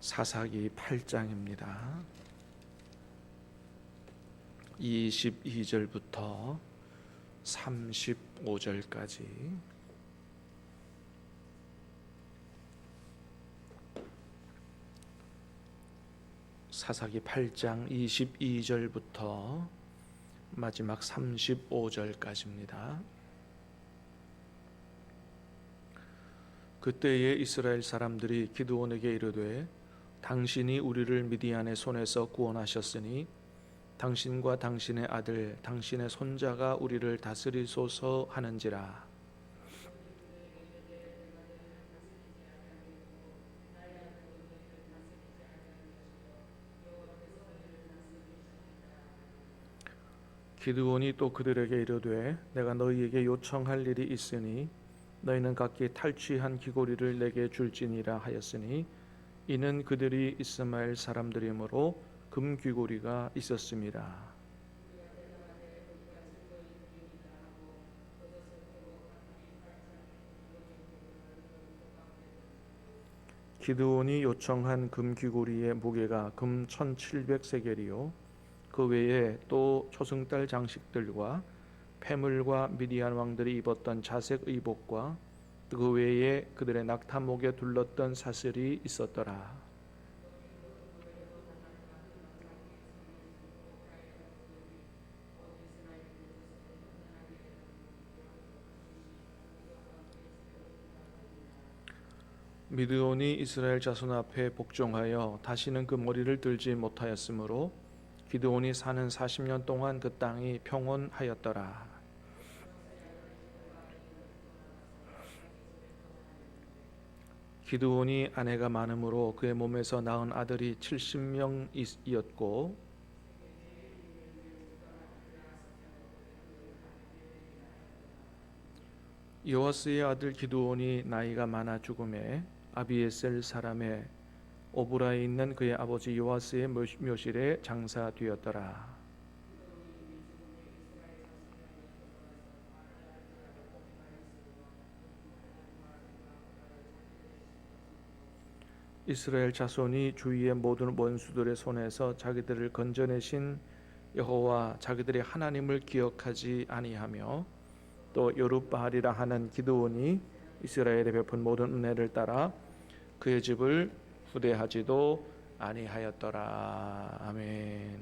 사사기 8장입니다. 22절부터 35절까지 사사기 8장 22절부터 마지막 35절까지입니다. 그때에 이스라엘 사람들이 기드온에게 이르되 당신이 우리를 미디안의 손에서 구원하셨으니 당신과 당신의 아들 당신의 손자가 우리를 다스리소서 하는지라. 기드온이 또 그들에게 이르되 내가 너희에게 요청할 일이 있으니 너희는 각기 탈취한 귀고리를 내게 줄지니라 하였으니 이는 그들이 이스마엘 사람들이므로 금 귀고리가 있었습니다. 기드온이 요청한 금 귀고리의 무게가 금 1700세겔이요 그 외에 또 초승달 장식들과 폐물과 미디안 왕들이 입었던 자색 의복과 그 외에 그들의 낙타목에 둘렀던 사슬이 있었더라. 미드온이 이스라엘 자손 앞에 복종하여 다시는 그 머리를 들지 못하였으므로 기드온이 사는 40년 동안 그 땅이 평온하였더라. 기드온이 아내가 많으므로 그의 몸에서 낳은 아들이 70명이었고 요아스의 아들 기드온이 나이가 많아 죽음에 아비에셀 사람의 오브라에 있는 그의 아버지 요아스의 묘실에 장사되었더라. 이스라엘 자손이 주위의 모든 원수들의 손에서 자기들을 건져내신 여호와 자기들의 하나님을 기억하지 아니하며 또 여룻바알이라 하는 기드온이 이스라엘에 베푼 모든 은혜를 따라 그의 집을 후대하지도 아니하였더라. 아멘.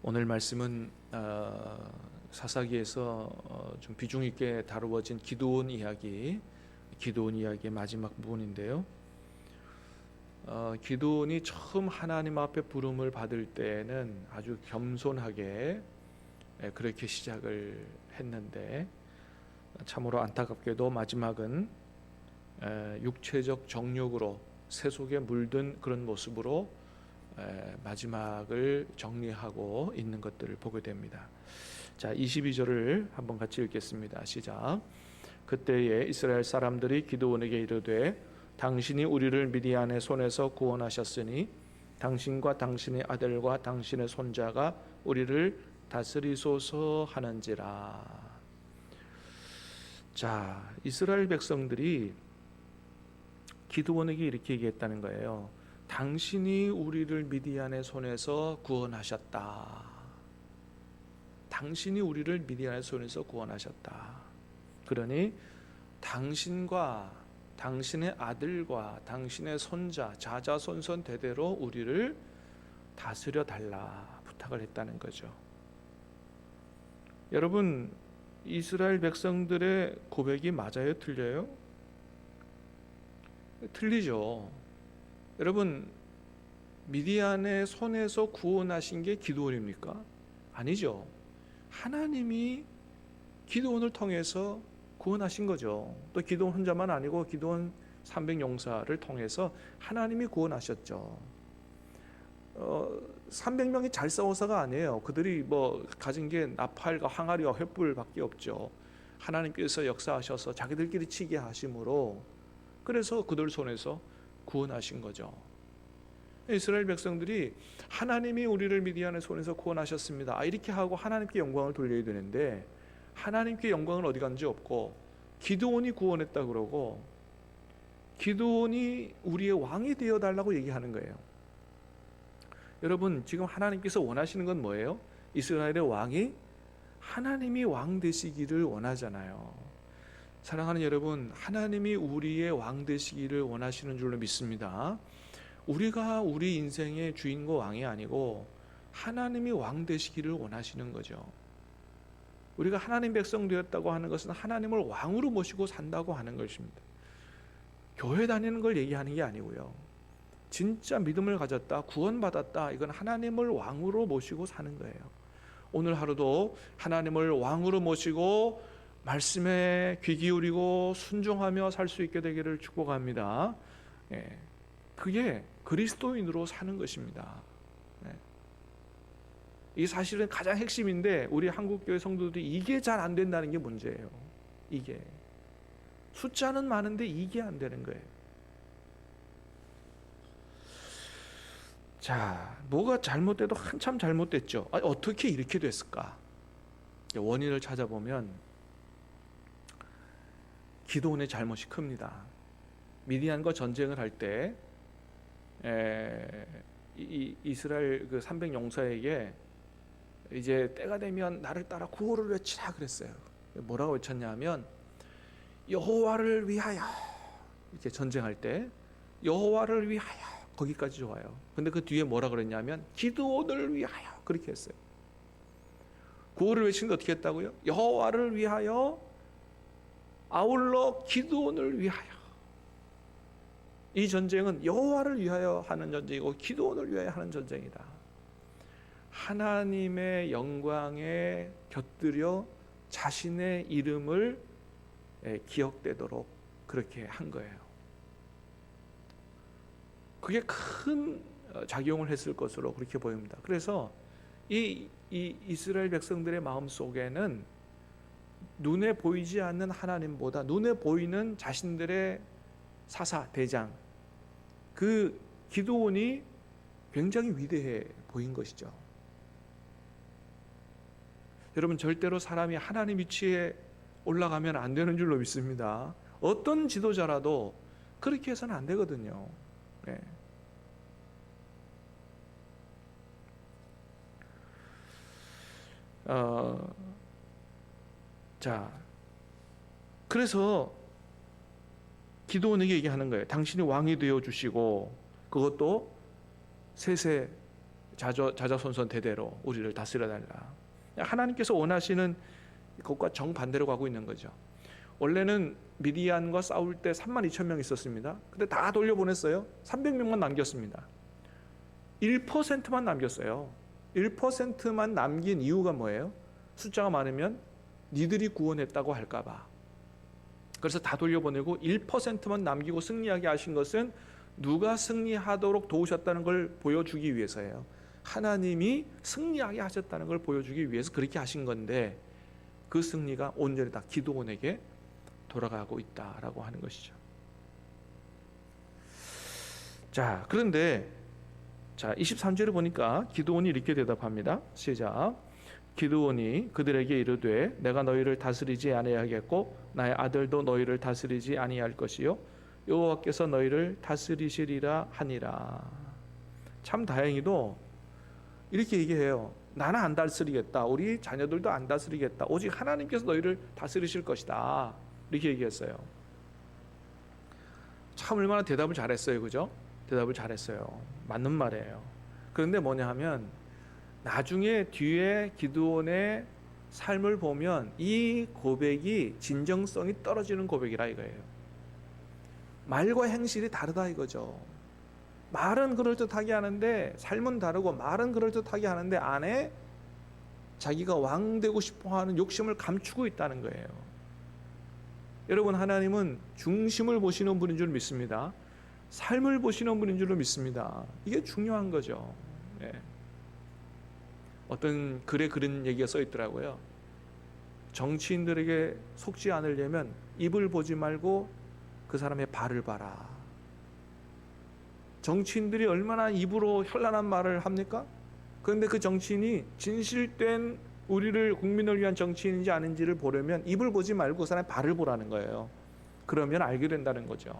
오늘 말씀은 사사기에서 좀 비중 있게 다루어진 기드온 이야기의 마지막 부분인데요. 기드온이 처음 하나님 앞에 부름을 받을 때는 아주 겸손하게 그렇게 시작을 했는데 참으로 안타깝게도 마지막은 육체적 정욕으로 세속에 물든 그런 모습으로 마지막을 정리하고 있는 것들을 보게 됩니다. 자, 22절을 한번 같이 읽겠습니다. 시작. 그때에 이스라엘 사람들이 기드온에게 이르되 당신이 우리를 미디안의 손에서 구원하셨으니 당신과 당신의 아들과 당신의 손자가 우리를 다스리소서 하는지라. 자, 이스라엘 백성들이 기드온에게 이렇게 얘기했다는 거예요. 당신이 우리를 미디안의 손에서 구원하셨다. 당신이 우리를 미디안의 손에서 구원하셨다. 그러니 당신과 당신의 아들과 당신의 손자 자자손손 대대로 우리를 다스려 달라 부탁을 했다는 거죠. 여러분, 이스라엘 백성들의 고백이 맞아요? 틀려요? 틀리죠. 여러분, 미디안의 손에서 구원하신 게 기드온입니까? 아니죠. 하나님이 기드온을 통해서 구원하신 거죠. 또 기드온 혼자만 아니고 기드온 300용사를 통해서 하나님이 구원하셨죠. 300명이 잘 싸워서가 아니에요. 그들이 가진 게 나팔과 항아리와 횃불밖에 없죠. 하나님께서 역사하셔서 자기들끼리 치게 하심으로 그래서 그들 손에서 구원하신 거죠. 이스라엘 백성들이 하나님이 우리를 미디안의 손에서 구원하셨습니다. 이렇게 하고 하나님께 영광을 돌려야 되는데 하나님께 영광은 어디 간지 없고 기드온이 구원했다 그러고 기드온이 우리의 왕이 되어 달라고 얘기하는 거예요. 여러분, 지금 하나님께서 원하시는 건 뭐예요? 이스라엘의 왕이 하나님이 왕 되시기를 원하잖아요. 사랑하는 여러분, 하나님이 우리의 왕 되시기를 원하시는 줄로 믿습니다. 우리가 우리 인생의 주인과 왕이 아니고 하나님이 왕 되시기를 원하시는 거죠. 우리가 하나님 백성 되었다고 하는 것은 하나님을 왕으로 모시고 산다고 하는 것입니다. 교회 다니는 걸 얘기하는 게 아니고요. 진짜 믿음을 가졌다, 구원받았다, 이건 하나님을 왕으로 모시고 사는 거예요. 오늘 하루도 하나님을 왕으로 모시고 말씀에 귀 기울이고 순종하며 살 수 있게 되기를 축복합니다. 그게 그리스도인으로 사는 것입니다. 이 사실은 가장 핵심인데 우리 한국교회 성도들이 이게 잘 안 된다는 게 문제예요. 이게 숫자는 많은데 이게 안 되는 거예요. 자, 뭐가 잘못돼도 한참 잘못됐죠. 어떻게 이렇게 됐을까? 원인을 찾아보면 기드온의 잘못이 큽니다. 미디안과 전쟁을 할 때 이스라엘 그 300용사에게 이제 때가 되면 나를 따라 구호를 외치라 그랬어요. 뭐라고 외쳤냐면 여호와를 위하여, 이렇게 전쟁할 때 여호와를 위하여, 거기까지 좋아요. 근데 그 뒤에 뭐라 그랬냐면 기드온을 위하여, 그렇게 했어요. 구호를 외치는데 어떻게 했다고요? 여호와를 위하여, 아울러 기드온을 위하여. 이 전쟁은 여호와를 위하여 하는 전쟁이고 기드온을 위하여 하는 전쟁이다. 하나님의 영광에 곁들여 자신의 이름을 기억되도록 그렇게 한 거예요. 그게 큰 작용을 했을 것으로 그렇게 보입니다. 그래서 이 이스라엘 백성들의 마음 속에는 눈에 보이지 않는 하나님보다 눈에 보이는 자신들의 사사, 대장, 그 기드온이 굉장히 위대해 보인 것이죠. 여러분, 절대로 사람이 하나님 위치에 올라가면 안 되는 줄로 믿습니다. 어떤 지도자라도 그렇게 해서는 안 되거든요. 네. 자, 그래서 기드온에게 얘기하는 거예요. 당신이 왕이 되어 주시고 그것도 세세 자자손손 대대로 우리를 다스려 달라. 하나님께서 원하시는 것과 정반대로 가고 있는 거죠. 원래는 미디안과 싸울 때 32,000명 있었습니다. 근데 다 돌려보냈어요. 300명만 남겼습니다. 1%만 남겼어요. 1%만 남긴 이유가 뭐예요? 숫자가 많으면 니들이 구원했다고 할까봐. 그래서 다 돌려보내고 1%만 남기고 승리하게 하신 것은 누가 승리하도록 도우셨다는 걸 보여주기 위해서예요. 하나님이 승리하게 하셨다는 걸 보여주기 위해서 그렇게 하신 건데, 그 승리가 온전히 다 기드온에게 돌아가고 있다라고 하는 것이죠. 자, 그런데 23절을 보니까 기드온이 이렇게 대답합니다. 시작. 기드온이 그들에게 이르되 내가 너희를 다스리지 아니하겠고 나의 아들도 너희를 다스리지 아니할 것이요 여호와께서 너희를 다스리시리라 하니라. 참 다행히도 이렇게 얘기해요. 나는 안 다스리겠다. 우리 자녀들도 안 다스리겠다. 오직 하나님께서 너희를 다스리실 것이다. 이렇게 얘기했어요. 참 얼마나 대답을 잘했어요. 그죠? 대답을 잘했어요. 맞는 말이에요. 그런데 뭐냐 하면 나중에 뒤에 기드온의 삶을 보면 이 고백이 진정성이 떨어지는 고백이라 이거예요. 말과 행실이 다르다 이거죠. 말은 그럴듯하게 하는데 삶은 다르고, 말은 그럴듯하게 하는데 안에 자기가 왕 되고 싶어하는 욕심을 감추고 있다는 거예요. 여러분, 하나님은 중심을 보시는 분인 줄 믿습니다. 삶을 보시는 분인 줄로 믿습니다. 이게 중요한 거죠. 네. 어떤 글에 그런 얘기가 써 있더라고요. 정치인들에게 속지 않으려면 입을 보지 말고 그 사람의 발을 봐라. 정치인들이 얼마나 입으로 현란한 말을 합니까? 그런데 그 정치인이 진실된 우리를 국민을 위한 정치인인지 아닌지를 보려면 입을 보지 말고 그 사람의 발을 보라는 거예요. 그러면 알게 된다는 거죠.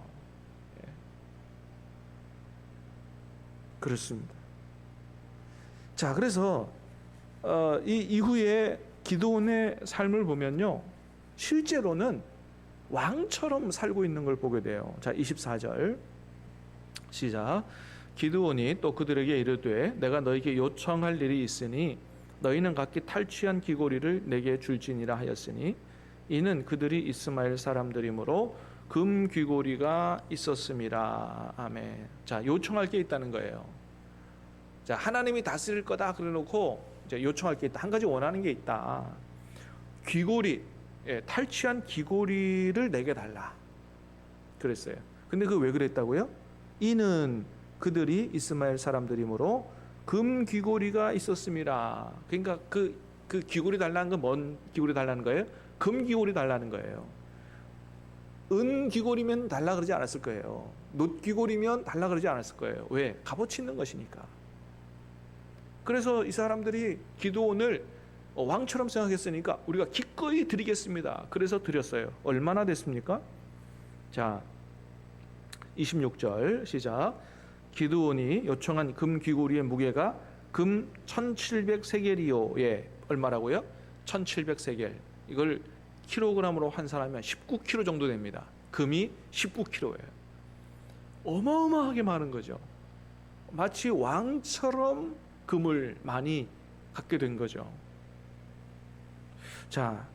그렇습니다. 자, 그래서 이 이후에 기드온의 삶을 보면요, 실제로는 왕처럼 살고 있는 걸 보게 돼요. 자, 24절 시작. 기드온이 또 그들에게 이르되 내가 너에게 요청할 일이 있으니 너희는 각기 탈취한 귀고리를 내게 줄지니라 하였으니 이는 그들이 이스마엘 사람들이므로 금 귀고리가 있었음이라. 아멘. 자, 요청할 게 있다는 거예요. 자, 하나님이 다스릴 거다 그래놓고 이제 요청할 게 있다. 한 가지 원하는 게 있다. 귀고리, 탈취한 귀고리를 내게 달라 그랬어요. 근데 그 왜 그랬다고요? 이는 그들이 이스마엘 사람들이므로 금 귀고리가 있었음이라. 그러니까 그 귀고리 달라는 건 뭔 귀고리 달라는 거예요? 금 귀고리 달라는 거예요. 은 귀고리면 달라 그러지 않았을 거예요. 놋 귀고리면 달라 그러지 않았을 거예요. 왜? 값어치 있는 것이니까. 그래서 이 사람들이 기드온을 왕처럼 생각했으니까 우리가 기꺼이 드리겠습니다. 그래서 드렸어요. 얼마나 됐습니까? 자, 26절 시작. 기드온이 요청한 금 귀고리의 무게가 금 1700세겔이요. 예, 얼마라고요? 1700세겔. 이걸 킬로그램으로 환산하면 19kg 정도 됩니다. 금이 19kg예요. 어마어마하게 많은 거죠. 마치 왕처럼 금을 많이 갖게 된 거죠. 자,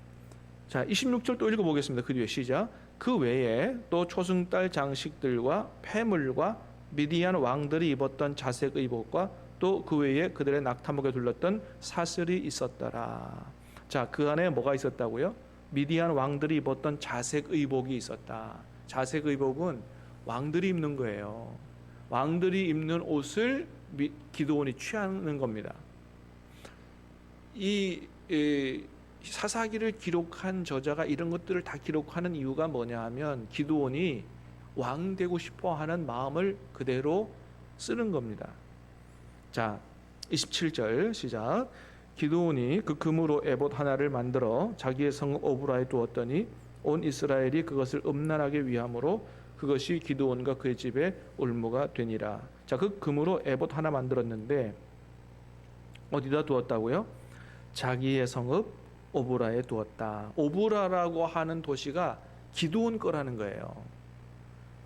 26절 또 읽어보겠습니다. 그 뒤에 시작. 그 외에 또 초승달 장식들과 폐물과 미디안 왕들이 입었던 자색 의복과 또 그 외에 그들의 낙타목에 둘렀던 사슬이 있었더라. 자, 그 안에 뭐가 있었다고요? 미디안 왕들이 입었던 자색 의복이 있었다. 자색 의복은 왕들이 입는 거예요. 왕들이 입는 옷을 기드온이 취하는 겁니다. 이 사사기를 기록한 저자가 이런 것들을 다 기록하는 이유가 뭐냐 하면 기드온이 왕 되고 싶어 하는 마음을 그대로 쓰는 겁니다. 자, 27절 시작. 기드온이 그 금으로 에봇 하나를 만들어 자기의 성 오브라에 두었더니 온 이스라엘이 그것을 음란하게 위함으로 그것이 기드온과 그의 집에 올무가 되니라. 자, 그 금으로 에봇 하나 만들었는데 어디다 두었다고요? 자기의 성읍 오브라에 두었다. 오브라라고 하는 도시가 기드온 거라는 거예요.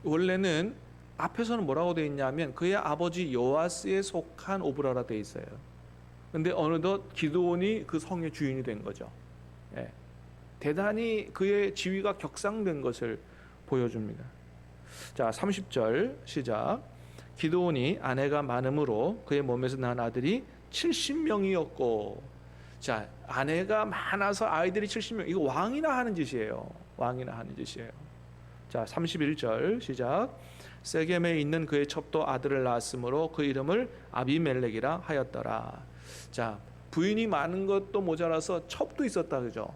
원래는 앞에서는 뭐라고 되어 있냐면 그의 아버지 요아스에 속한 오브라라 되어 있어요. 근데 어느덧 기드온이 그 성의 주인이 된 거죠. 예. 대단히 그의 지위가 격상된 것을 보여줍니다. 자, 30절 시작. 기드온이 아내가 많음으로 그의 몸에서 난 아들이 70명이었고, 자, 아내가 많아서 아이들이 70명. 이거 왕이나 하는 짓이에요. 왕이나 하는 짓이에요. 자, 31절 시작. 세겜에 있는 그의 첩도 아들을 낳았으므로 그 이름을 아비멜렉이라 하였더라. 자, 부인이 많은 것도 모자라서 첩도 있었다, 그죠?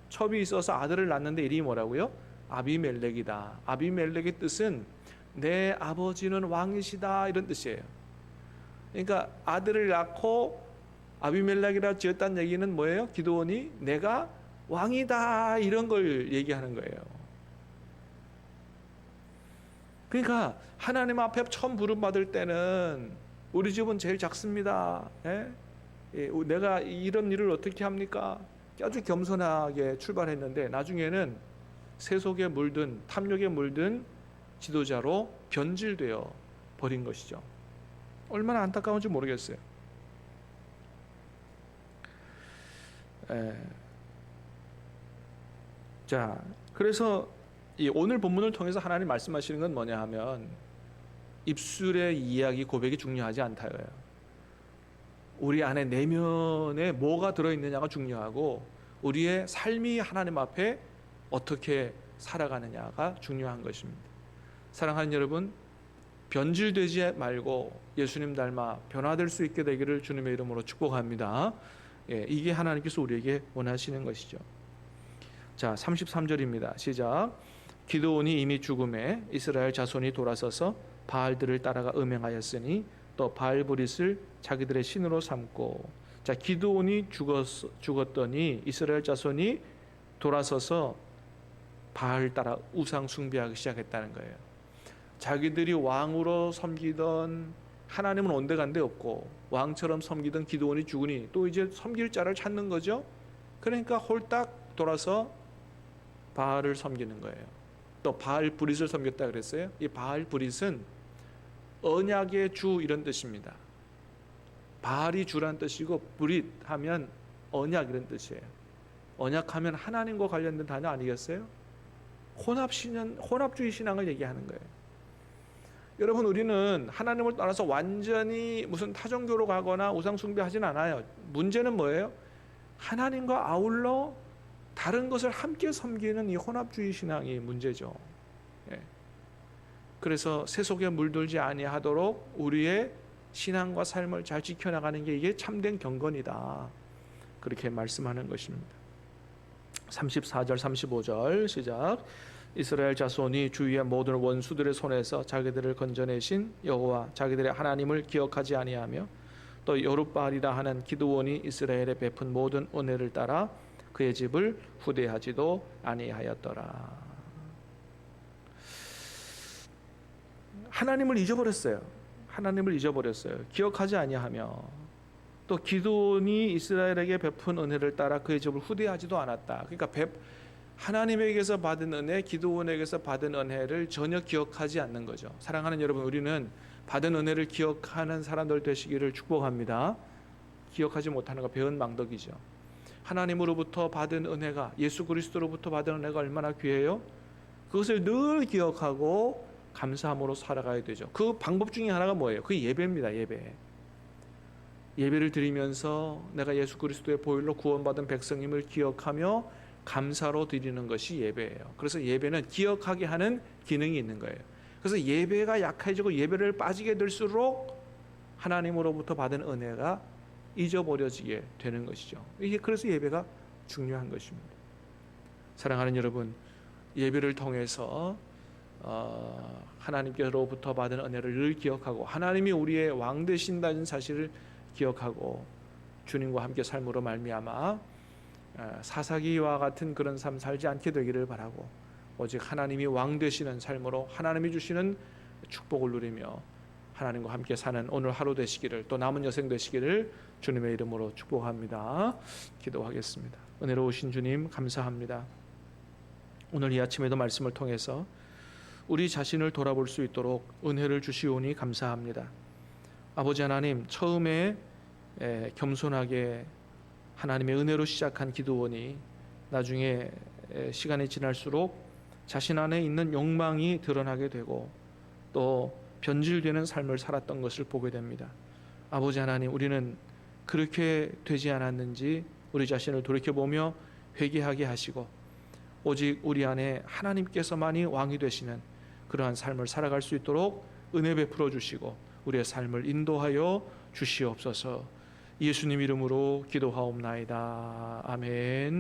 첩이 있어서 아들을 낳는데 이름이 뭐라고요? 아비멜렉이다. 아비멜렉의 뜻은 내 아버지는 왕이시다, 이런 뜻이에요. 그러니까 아들을 낳고 아비멜렉이라 지었다는 얘기는 뭐예요? 기드온이 내가 왕이다, 이런 걸 얘기하는 거예요. 그러니까 하나님 앞에 처음 부름받을 때는 우리 집은 제일 작습니다. 예? 내가 이런 일을 어떻게 합니까? 아주 겸손하게 출발했는데 나중에는 세속에 물든, 탐욕에 물든 지도자로 변질되어 버린 것이죠. 얼마나 안타까운지 모르겠어요. 자, 그래서 이 오늘 본문을 통해서 하나님 말씀하시는 건 뭐냐 하면 입술의 이야기, 고백이 중요하지 않다요. 우리 안에 내면에 뭐가 들어있느냐가 중요하고 우리의 삶이 하나님 앞에 어떻게 살아가느냐가 중요한 것입니다. 사랑하는 여러분, 변질되지 말고 예수님 닮아 변화될 수 있게 되기를 주님의 이름으로 축복합니다. 예, 이게 하나님께서 우리에게 원하시는 것이죠. 자, 33절입니다. 시작. 기드온이 이미 죽음에 이스라엘 자손이 돌아서서 바알들을 따라가 음행하였으니 또 바알브릿을 자기들의 신으로 삼고. 자, 기드온이 죽었더니 이스라엘 자손이 돌아서서 바알 따라 우상 숭배하기 시작했다는 거예요. 자기들이 왕으로 섬기던 하나님은 온데간데 없고 왕처럼 섬기던 기드온이 죽으니 또 이제 섬길 자를 찾는 거죠. 그러니까 홀딱 돌아서 바알을 섬기는 거예요. 또 바알 브릿을 섬겼다 그랬어요. 이 바알 브릿은 언약의 주 이런 뜻입니다. 바알이 주란 뜻이고 브릿 하면 언약 이런 뜻이에요. 언약하면 하나님과 관련된 단어 아니겠어요? 혼합주의 신앙을 얘기하는 거예요. 여러분, 우리는 하나님을 따라서 완전히 무슨 타종교로 가거나 우상 숭배하진 않아요. 문제는 뭐예요? 하나님과 아울러 다른 것을 함께 섬기는 이 혼합주의 신앙이 문제죠. 예. 그래서 세속에 물들지 아니하도록 우리의 신앙과 삶을 잘 지켜나가는 게 이게 참된 경건이다. 그렇게 말씀하는 것입니다. 34절 35절 시작. 이스라엘 자손이 주위의 모든 원수들의 손에서 자기들을 건져내신 여호와 자기들의 하나님을 기억하지 아니하며 또 여룻바알이라 하는 기드온이 이스라엘에 베푼 모든 은혜를 따라 그의 집을 후대하지도 아니하였더라. 하나님을 잊어버렸어요. 하나님을 잊어버렸어요. 기억하지 아니하며 또 기드온이 이스라엘에게 베푼 은혜를 따라 그의 집을 후대하지도 않았다. 그러니까 하나님에게서 받은 은혜, 기드온에게서 받은 은혜를 전혀 기억하지 않는 거죠. 사랑하는 여러분, 우리는 받은 은혜를 기억하는 사람들 되시기를 축복합니다. 기억하지 못하는 거 배은 망덕이죠. 하나님으로부터 받은 은혜가, 예수 그리스도로부터 받은 은혜가 얼마나 귀해요? 그것을 늘 기억하고 감사함으로 살아가야 되죠. 그 방법 중에 하나가 뭐예요? 그게 예배입니다. 예배를 드리면서 내가 예수 그리스도의 보혈로 구원받은 백성임을 기억하며 감사로 드리는 것이 예배예요. 그래서 예배는 기억하게 하는 기능이 있는 거예요. 그래서 예배가 약해지고 예배를 빠지게 될수록 하나님으로부터 받은 은혜가 잊어버려지게 되는 것이죠. 이게 그래서 예배가 중요한 것입니다. 사랑하는 여러분, 예배를 통해서 하나님께로부터 받은 은혜를 늘 기억하고 하나님이 우리의 왕 되신다는 사실을 기억하고 주님과 함께 삶으로 말미암아 사사기와 같은 그런 삶 살지 않게 되기를 바라고 오직 하나님이 왕 되시는 삶으로 하나님이 주시는 축복을 누리며 하나님과 함께 사는 오늘 하루 되시기를, 또 남은 여생 되시기를 주님의 이름으로 축복합니다. 기도하겠습니다. 은혜로우신 주님 감사합니다. 오늘 이 아침에도 말씀을 통해서 우리 자신을 돌아볼 수 있도록 은혜를 주시오니 감사합니다. 아버지 하나님, 처음에 겸손하게 하나님의 은혜로 시작한 기드온이 나중에 시간이 지날수록 자신 안에 있는 욕망이 드러나게 되고 또 변질되는 삶을 살았던 것을 보게 됩니다. 아버지 하나님, 우리는 그렇게 되지 않았는지 우리 자신을 돌이켜보며 회개하게 하시고 오직 우리 안에 하나님께서만이 왕이 되시는 그러한 삶을 살아갈 수 있도록 은혜 베풀어 주시고 우리의 삶을 인도하여 주시옵소서. 예수님 이름으로 기도하옵나이다. 아멘.